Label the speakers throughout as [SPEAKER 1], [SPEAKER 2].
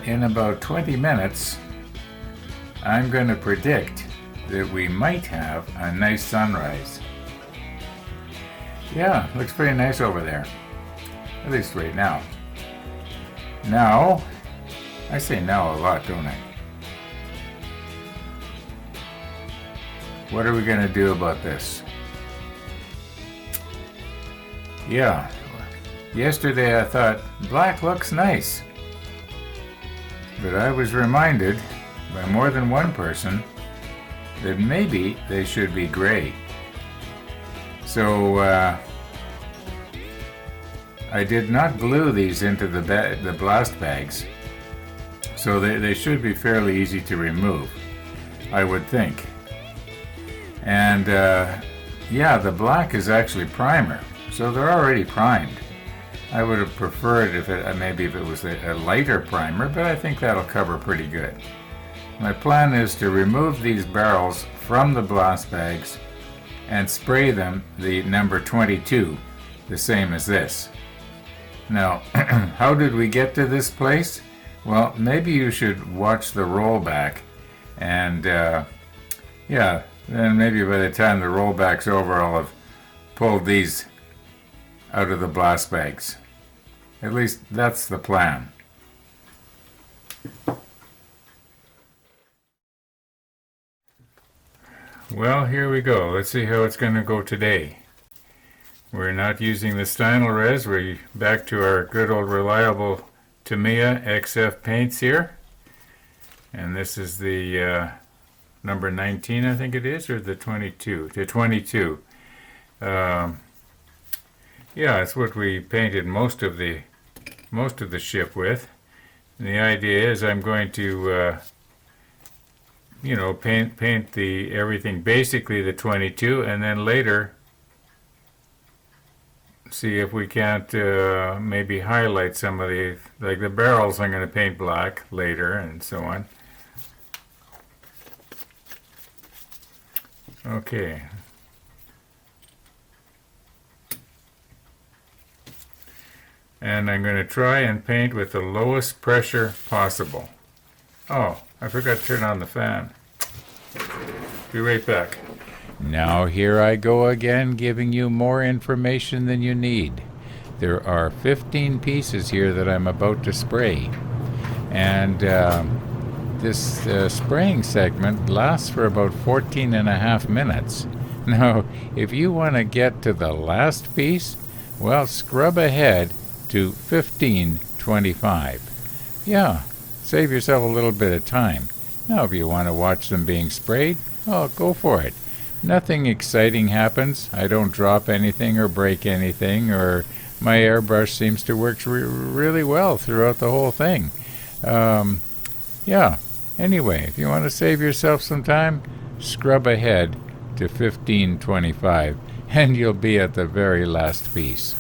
[SPEAKER 1] in about 20 minutes, I'm going to predict that we might have a nice sunrise. Yeah, looks pretty nice over there, at least right now. Now, I say now a lot, don't I? What are we going to do about this? Yeah, yesterday I thought black looks nice, but I was reminded by more than one person that maybe they should be gray. So I did not glue these into the blast bags, so they should be fairly easy to remove, I would think. And yeah, the black is actually primer, so they're already primed. I would have preferred if maybe if it was a lighter primer, but I think that'll cover pretty good. My plan is to remove these barrels from the blast bags and spray them the number 22, the same as this. Now, how did we get to this place? Well, maybe you should watch the rollback, and yeah, then maybe by the time the rollback's over, I'll have pulled these out of the blast bags. At least that's the plan. Well, here we go. Let's see how it's going to go today. We're not using the Stynylrez. We're back to our good old reliable Tamiya XF paints here. And this is the number 19, I think it is, or the 22? The 22. Yeah, it's what we painted most of the ship with. And the idea is I'm going to paint the everything basically the 22, and then later see if we can't maybe highlight some of the, like the barrels I'm going to paint black later and so on. Okay. And I'm going to try and paint with the lowest pressure possible. Oh, I forgot to turn on the fan. Be right back. Now here I go again, giving you more information than you need. There are 15 pieces here that I'm about to spray. And this spraying segment lasts for about 14 and a half minutes. Now, if you want to get to the last piece, well, scrub ahead to 15:25. Yeah, save yourself a little bit of time. Now, if you want to watch them being sprayed, well, go for it. Nothing exciting happens. I don't drop anything or break anything, or my airbrush seems to work really well throughout the whole thing. Yeah, anyway, if you want to save yourself some time, scrub ahead to 15:25, and you'll be at the very last piece.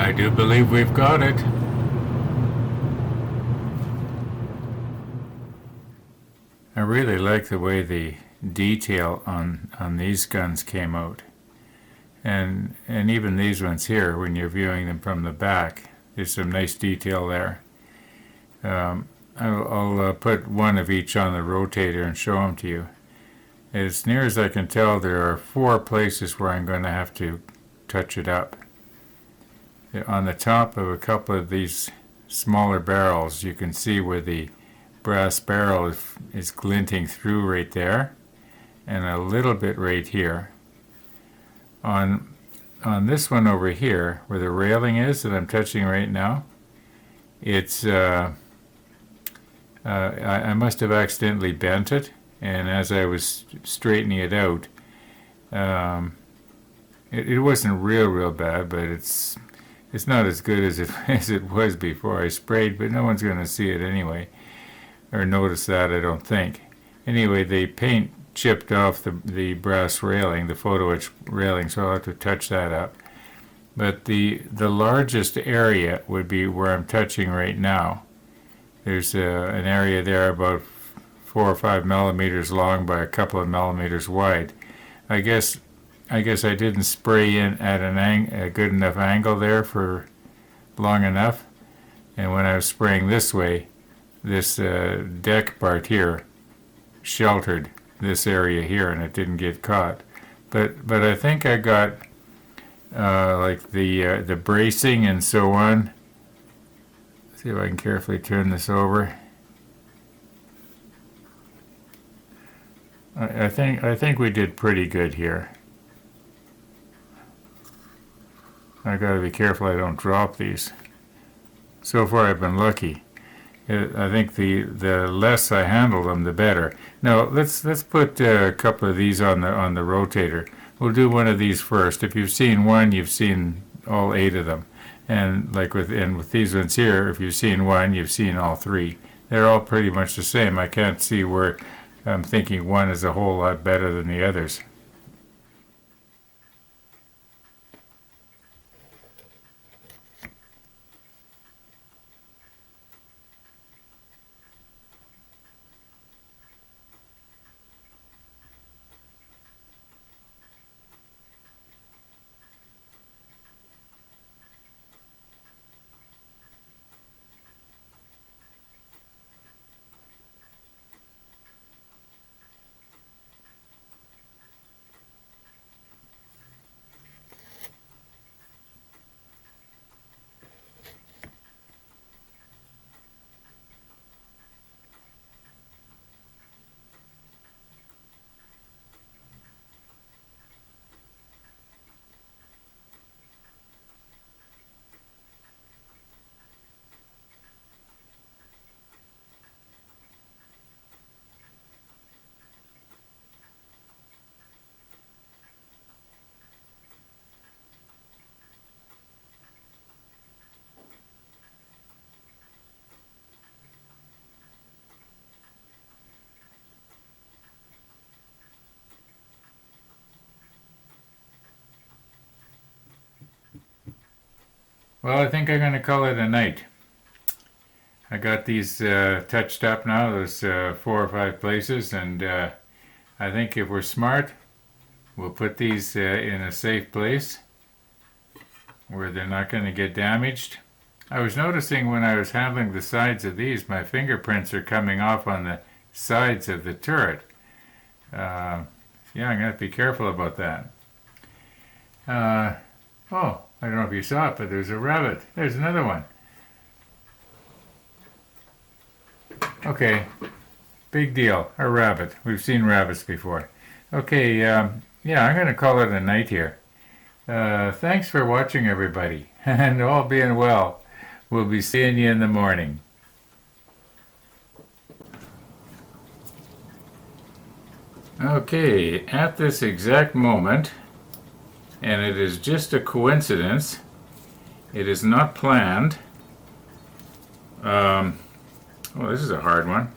[SPEAKER 1] I do believe we've got it. I really like the way the detail on these guns came out. And even these ones here, when you're viewing them from the back, there's some nice detail there. I'll put one of each on the rotator and show them to you. As near as I can tell, there are 4 places where I'm going to have to touch it up. On the top of a couple of these smaller barrels, you can see where the brass barrel is glinting through right there, and a little bit right here. On this one over here, where the railing is that I'm touching right now, it's I must have accidentally bent it, and as I was straightening it out, it wasn't real bad, but it's not as good as it was before I sprayed, but no one's going to see it anyway, or notice that, I don't think. Anyway, the paint chipped off the brass railing, the photo etch railing, so I'll have to touch that up. But the largest area would be where I'm touching right now. There's an area there about 4 or 5 millimeters long by a couple of millimeters wide. I guess I didn't spray in at a good enough angle there for long enough, and when I was spraying this way, this deck part here sheltered this area here, and it didn't get caught. But I think I got like the bracing and so on. Let's see if I can carefully turn this over. I think we did pretty good here. I gotta be careful I don't drop these. So far I've been lucky. I think the less I handle them, the better. Now let's put a couple of these on the rotator. We'll do one of these first. If you've seen one, you've seen all 8 of them. And like with these ones here, if you've seen one, you've seen all 3. They're all pretty much the same. I can't see where I'm thinking one is a whole lot better than the others. Well, I think I'm going to call it a night. I got these touched up now, those 4 or 5 places, and I think if we're smart, we'll put these in a safe place where they're not going to get damaged. I was noticing when I was handling the sides of these, my fingerprints are coming off on the sides of the turret. Yeah, I'm going to have to be careful about that. Oh, I don't know if you saw it, but there's a rabbit. There's another one. Okay, big deal, a rabbit. We've seen rabbits before. Okay, yeah, I'm going to call it a night here. Thanks for watching, everybody, and all being well, we'll be seeing you in the morning. Okay, at this exact moment, and it is just a coincidence, it is not planned. Oh, this is a hard one.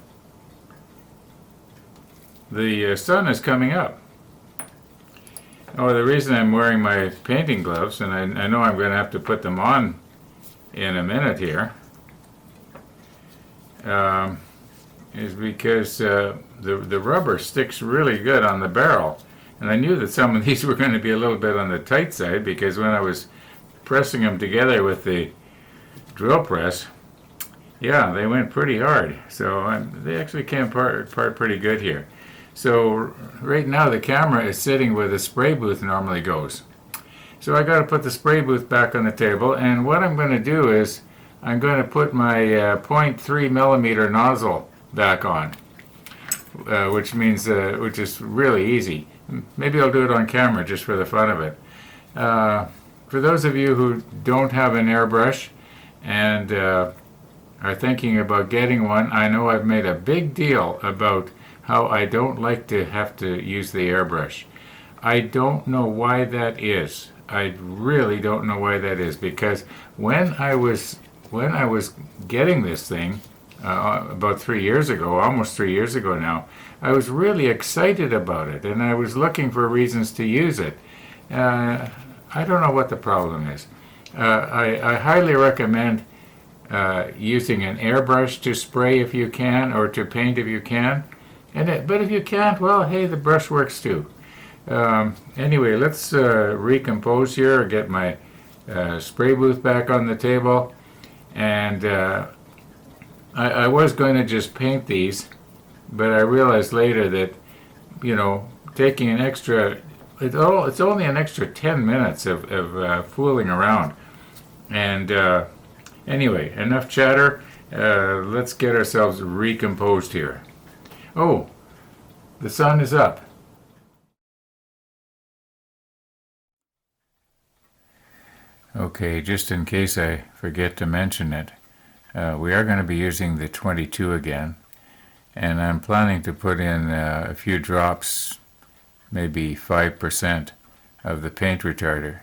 [SPEAKER 1] The sun is coming up. Oh, the reason I'm wearing my painting gloves, and I know I'm going to have to put them on in a minute here, is because the rubber sticks really good on the barrel. And I knew that some of these were going to be a little bit on the tight side because when I was pressing them together with the drill press, yeah, they went pretty hard. So they actually came apart pretty good here. So right now the camera is sitting where the spray booth normally goes. So I got to put the spray booth back on the table, and what I'm going to do is I'm going to put my 0.3 millimeter nozzle back on, which is really easy. Maybe I'll do it on camera just for the fun of it. For those of you who don't have an airbrush and are thinking about getting one, I know I've made a big deal about how I don't like to have to use the airbrush. I don't know why that is. I really don't know why that is, because when I was getting this thing about 3 years ago, almost 3 years ago now, I was really excited about it, and I was looking for reasons to use it. I don't know what the problem is. I highly recommend using an airbrush to spray if you can, or to paint if you can. But if you can't, well, hey, the brush works too. Anyway, let's recompose here, get my spray booth back on the table. And I was going to just paint these, but I realized later that, taking an extra, it's only an extra 10 minutes of fooling around. And anyway, enough chatter. Let's get ourselves recomposed here. Oh, the sun is up. Okay, just in case I forget to mention it, we are going to be using the 22 again, and I'm planning to put in a few drops, maybe 5% of the paint retarder.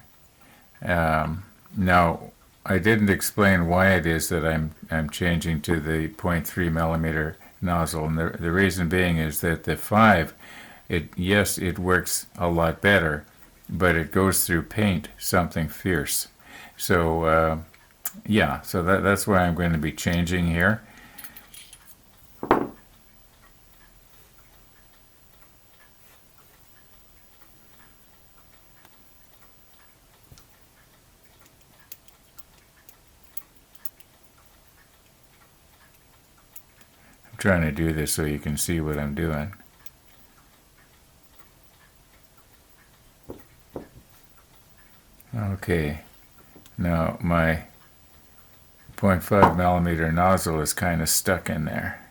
[SPEAKER 1] Now, I didn't explain why it is that I'm changing to the 0.3 millimeter nozzle, and the reason being is that the 5, it works a lot better, but it goes through paint something fierce. So yeah, so that's why I'm going to be changing here. I'm trying to do this so you can see what I'm doing. Okay, now my 0.5 millimeter nozzle is kind of stuck in there.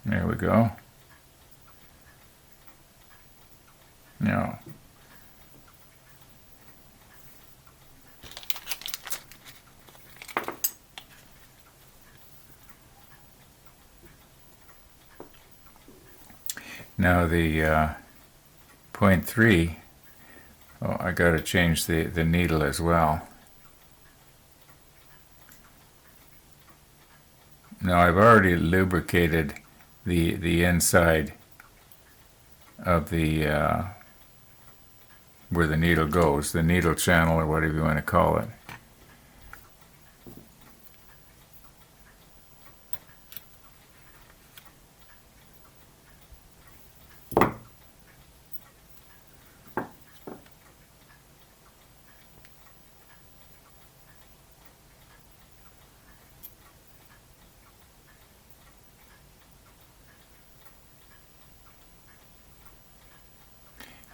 [SPEAKER 1] There we go. Now, the 0.3, oh, I got to change the needle as well. Now I've already lubricated the inside of the where the needle goes, the needle channel or whatever you want to call it.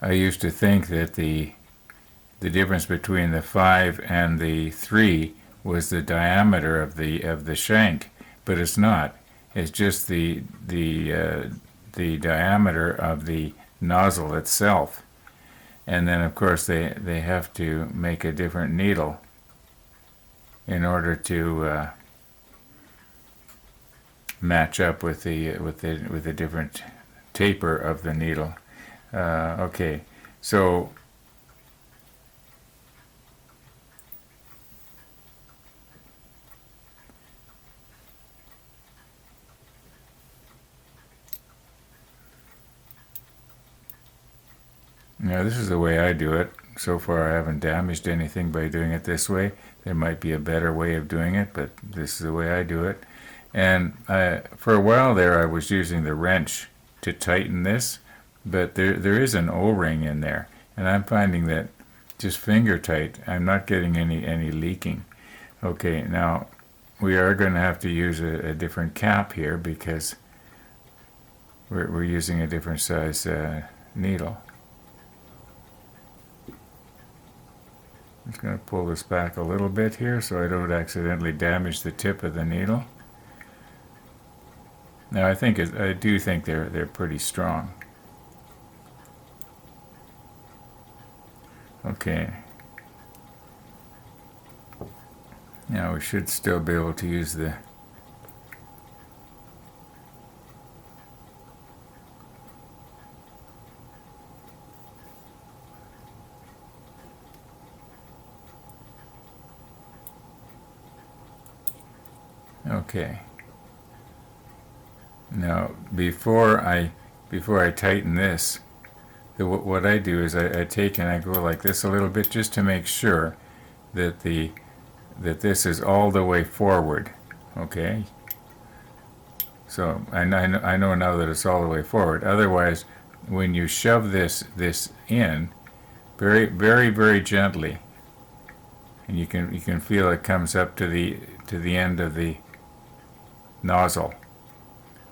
[SPEAKER 1] I used to think that the difference between the 5 and the 3 was the diameter of the shank, but it's not. It's just the diameter of the nozzle itself. And then of course they have to make a different needle in order to match up with the different taper of the needle. Okay, so Now this is the way I do it. So far I haven't damaged anything by doing it this way. There might be a better way of doing it, but this is the way I do it. And for a while there I was using the wrench to tighten this, but there is an O-ring in there, and I'm finding that just finger tight, I'm not getting any leaking. Okay, now we are going to have to use a different cap here because we're using a different size needle. I'm just going to pull this back a little bit here so I don't accidentally damage the tip of the needle. Now I do think they're pretty strong. Okay. Now we should still be able to use the Okay. Now before I tighten this, what I do is I take and I go like this a little bit just to make sure that this is all the way forward. Okay. So I know now that it's all the way forward. Otherwise, when you shove this in, very very very gently, and you can feel it comes up to the end of the nozzle.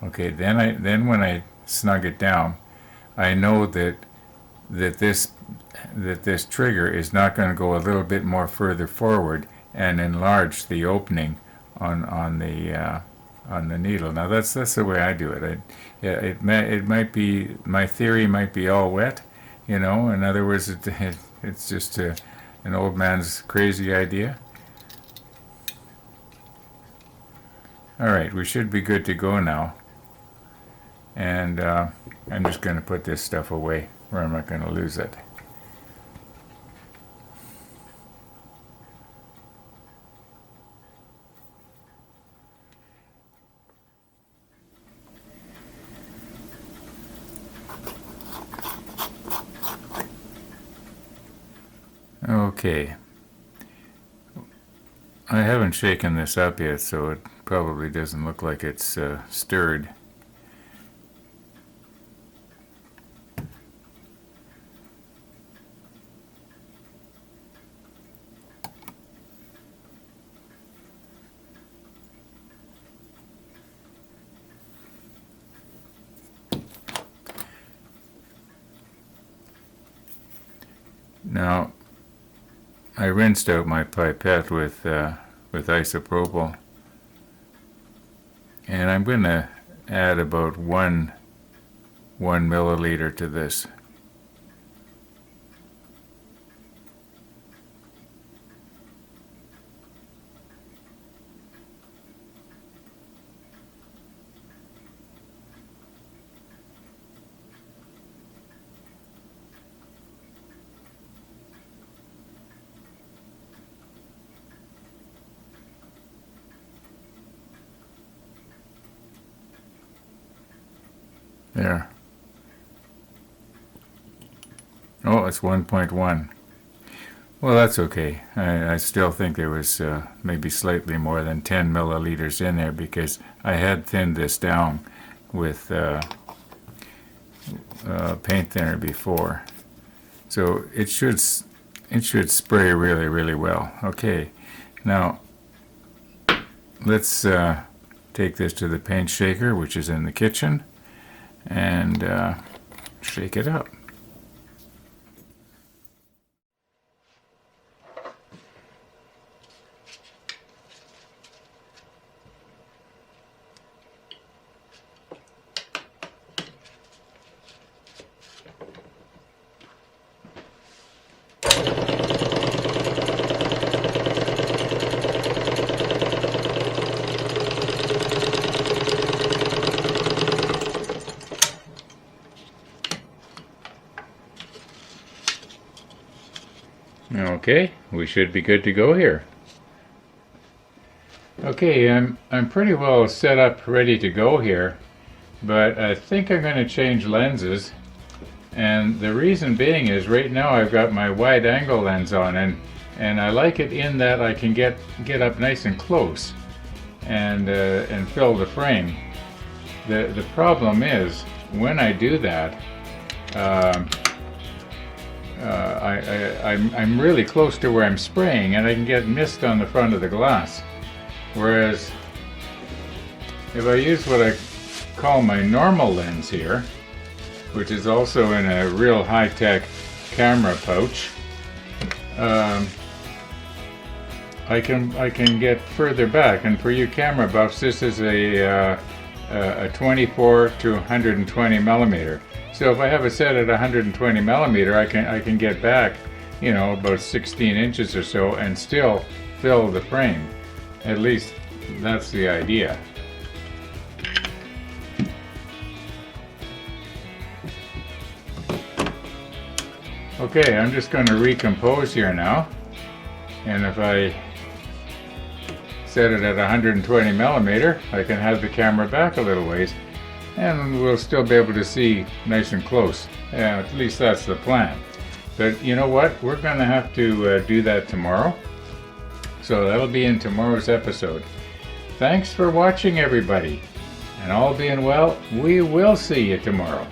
[SPEAKER 1] Okay, then when I snug it down, I know that this trigger is not going to go a little bit more further forward and enlarge the opening on the needle. Now that's the way I do it. It might be, my theory might be all wet, in other words, it's just an old man's crazy idea. Alright, we should be good to go now. And I'm just going to put this stuff away where I'm not going to lose it. Okay. I haven't shaken this up yet, so it probably doesn't look like it's stirred. Now, I rinsed out my pipette with isopropyl, and I'm going to add about one milliliter to this. There. Oh, it's 1.1. Well, that's okay. I still think there was maybe slightly more than 10 milliliters in there because I had thinned this down with paint thinner before. So it should spray really, really well. Okay, now let's take this to the paint shaker, which is in the kitchen, and shake it up. Okay, we should be good to go here. Okay, I'm pretty well set up, ready to go here, but I think I'm going to change lenses, And the reason being is right now I've got my wide angle lens on, and I like it in that I can get up nice and close and fill the frame. The problem is when I do that, I'm really close to where I'm spraying, and I can get mist on the front of the glass. Whereas if I use what I call my normal lens here, which is also in a real high-tech camera pouch, I can get further back. And for you camera buffs, this is a 24 to 120 millimeter. So if I have it set at 120 millimeter, I can get back, you know, about 16 inches or so and still fill the frame. At least that's the idea. Okay, I'm just going to recompose here now, and if I set it at 120 millimeter, I can have the camera back a little ways, and we'll still be able to see nice and close. At least that's the plan. But you know what? We're going to have to do that tomorrow, so that'll be in tomorrow's episode. Thanks for watching, everybody, and all being well, we will see you tomorrow.